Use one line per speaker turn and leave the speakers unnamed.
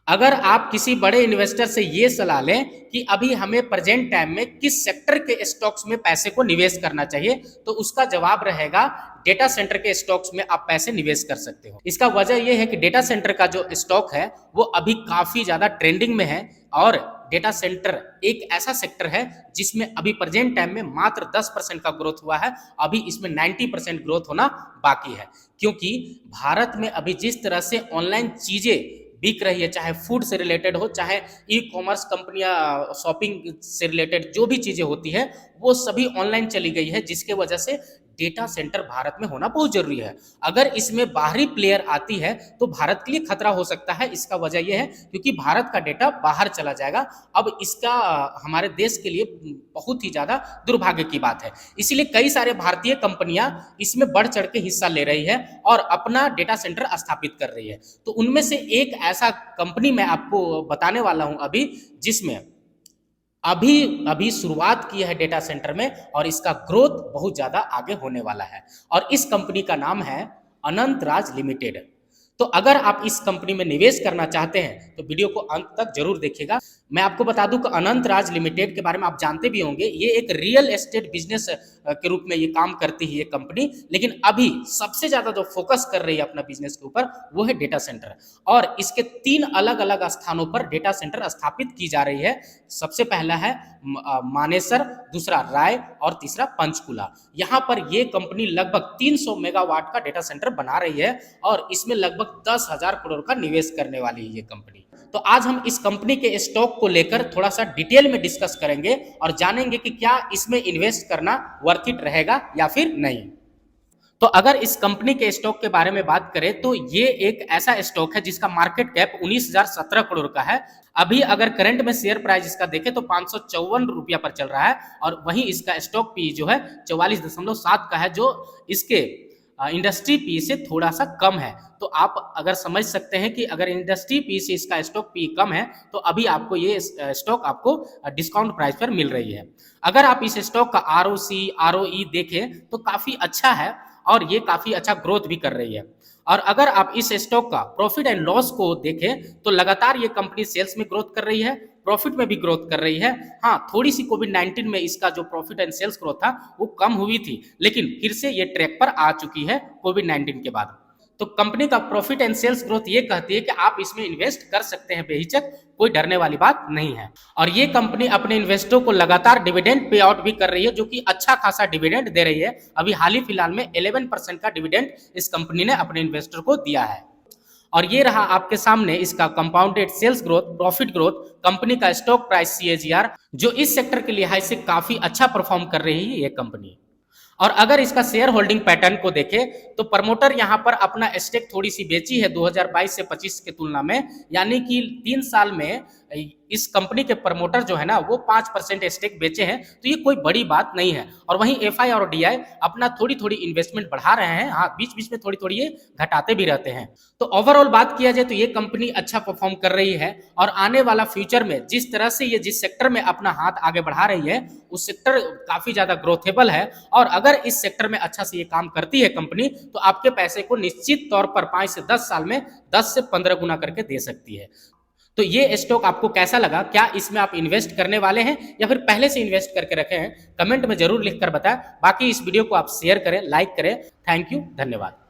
अगर आप किसी बड़े इन्वेस्टर से ये सलाह लें कि अभी हमें प्रेजेंट टाइम में किस सेक्टर के स्टॉक्स में पैसे को निवेश करना चाहिए, तो उसका जवाब रहेगा डेटा सेंटर के स्टॉक्स में आप पैसे निवेश कर सकते हो। इसका वजह यह है कि डेटा सेंटर का जो स्टॉक है वो अभी काफी ज्यादा ट्रेंडिंग में है और डेटा सेंटर एक ऐसा सेक्टर है जिसमें अभी प्रेजेंट टाइम में मात्र 10% का ग्रोथ हुआ है। अभी इसमें 90% ग्रोथ होना बाकी है, क्योंकि भारत में अभी जिस तरह से ऑनलाइन चीजें बिक रही है, चाहे फूड से रिलेटेड हो, चाहे ई कॉमर्स कंपनियां शॉपिंग से रिलेटेड जो भी चीजें होती है वो सभी ऑनलाइन चली गई है, जिसके वजह से डेटा सेंटर भारत में होना बहुत जरूरी है। अगर इसमें बाहरी प्लेयर आती है तो भारत के लिए खतरा हो सकता है। इसका वजह यह है क्योंकि भारत का डेटा बाहर चला जाएगा। अब इसका हमारे देश के लिए बहुत ही ज्यादा दुर्भाग्य की बात है। इसीलिए कई सारे भारतीय कंपनियां इसमें बढ़ चढ़ के हिस्सा ले रही है और अपना डेटा सेंटर स्थापित कर रही है। तो उनमें से एक ऐसा कंपनी मैं आपको बताने वाला हूं अभी, जिसमें अभी अभी शुरुआत की है डेटा सेंटर में और इसका ग्रोथ बहुत ज्यादा आगे होने वाला है। और इस कंपनी का नाम है अनंत राज लिमिटेड। तो अगर आप इस कंपनी में निवेश करना चाहते हैं तो वीडियो को अंत तक जरूर देखिएगा। मैं आपको बता दूं कि अनंत राज लिमिटेड के बारे में आप जानते भी होंगे। ये एक रियल एस्टेट बिजनेस के रूप में ये काम करती है ये कंपनी, लेकिन अभी सबसे ज्यादा जो फोकस कर रही है अपना बिजनेस के ऊपर वो है डेटा सेंटर। और इसके 3 अलग अलग स्थानों पर डेटा सेंटर स्थापित की जा रही है। सबसे पहला है मानेसर, दूसरा राय और तीसरा पंचकुला। यहाँ पर ये कंपनी लगभग 300 मेगावाट का डेटा सेंटर बना रही है और इसमें लगभग 10,000 करोड़ का निवेश करने वाली है ये कंपनी। तो आज हम इस कंपनी के स्टॉक को लेकर थोड़ा सा डिटेल में डिस्कस करेंगे और जानेंगे कि क्या इसमें इन्वेस्ट करना वर्थ इट रहेगा या फिर नहीं। तो अगर इस कंपनी के स्टॉक के बारे में बात करें तो ये एक ऐसा स्टॉक है जिसका मार्केट कैप 19,017 करोड़ का है। अभी अगर करंट में शेयर प्राइस इसका देखें तो 554 रुपया पर चल रहा है और वहीं इसका स्टॉक पी जो है 44.7 का है, जो इसके इंडस्ट्री पी से थोड़ा सा कम है। तो आप अगर समझ सकते हैं कि अगर इंडस्ट्री पी से इसका स्टॉक पी कम है तो अभी आपको ये स्टॉक आपको डिस्काउंट प्राइस पर मिल रही है। अगर आप इस स्टॉक का आरओसी आरओई देखें तो काफी अच्छा है और ये काफी अच्छा ग्रोथ भी कर रही है। और अगर आप इस स्टॉक का प्रॉफिट एंड लॉस को देखें तो लगातार ये कंपनी सेल्स में ग्रोथ कर रही है, प्रॉफिट में भी ग्रोथ कर रही है। हाँ, थोड़ी सी कोविड-19 में इसका जो प्रॉफिट एंड सेल्स ग्रोथ था वो कम हुई थी, लेकिन फिर से ये ट्रैक पर आ चुकी है कोविड-19 के बाद। तो कंपनी का प्रॉफिट एंड सेल्स ग्रोथ ये कहती है कि आप इसमें इन्वेस्ट कर सकते हैं बेहिचक, कोई डरने वाली बात नहीं है। और ये कंपनी अपने इन्वेस्टरों को लगातार डिविडेंड पे आउट भी कर रही है, जो कि अच्छा खासा डिविडेंड दे रही है। अभी हाल ही फिलहाल में 11% का डिविडेंड इस कंपनी ने अपने इन्वेस्टर को दिया है। और ये रहा आपके सामने इसका compounded sales growth, profit growth, company का स्टॉक प्राइस CAGR, जो इस सेक्टर के लिहाज से काफी अच्छा परफॉर्म कर रही है ये कंपनी। और अगर इसका शेयर होल्डिंग पैटर्न को देखें तो प्रमोटर यहां पर अपना स्टेक थोड़ी सी बेची है 2022 से 25 के तुलना में, यानी कि 3 साल में इस कंपनी के प्रमोटर जो है ना वो 5% स्टेक बेचे हैं। तो ये कोई बड़ी बात नहीं है। और वहीं FI और DI अपना थोड़ी थोड़ी इन्वेस्टमेंट बढ़ा रहे हैं। हाँ, बीच बीच में थोड़ी थोड़ी ये घटाते भी रहते हैं। तो ओवरऑल बात किया जाए तो ये कंपनी अच्छा परफॉर्म कर रही है और आने वाला फ्यूचर में जिस तरह से ये जिस सेक्टर में अपना हाथ आगे बढ़ा रही है उस सेक्टर काफी ज्यादा ग्रोथेबल है। और अगर इस सेक्टर में अच्छा से ये काम करती है कंपनी तो आपके पैसे को निश्चित तौर पर 5 से 10 साल में 10 से 15 गुना करके दे सकती है। तो ये स्टॉक आपको कैसा लगा? क्या इसमें आप इन्वेस्ट करने वाले हैं या फिर पहले से इन्वेस्ट करके रखे हैं? कमेंट में जरूर लिखकर बताएं। बाकी इस वीडियो को आप शेयर करें, लाइक करें। थैंक यू, धन्यवाद।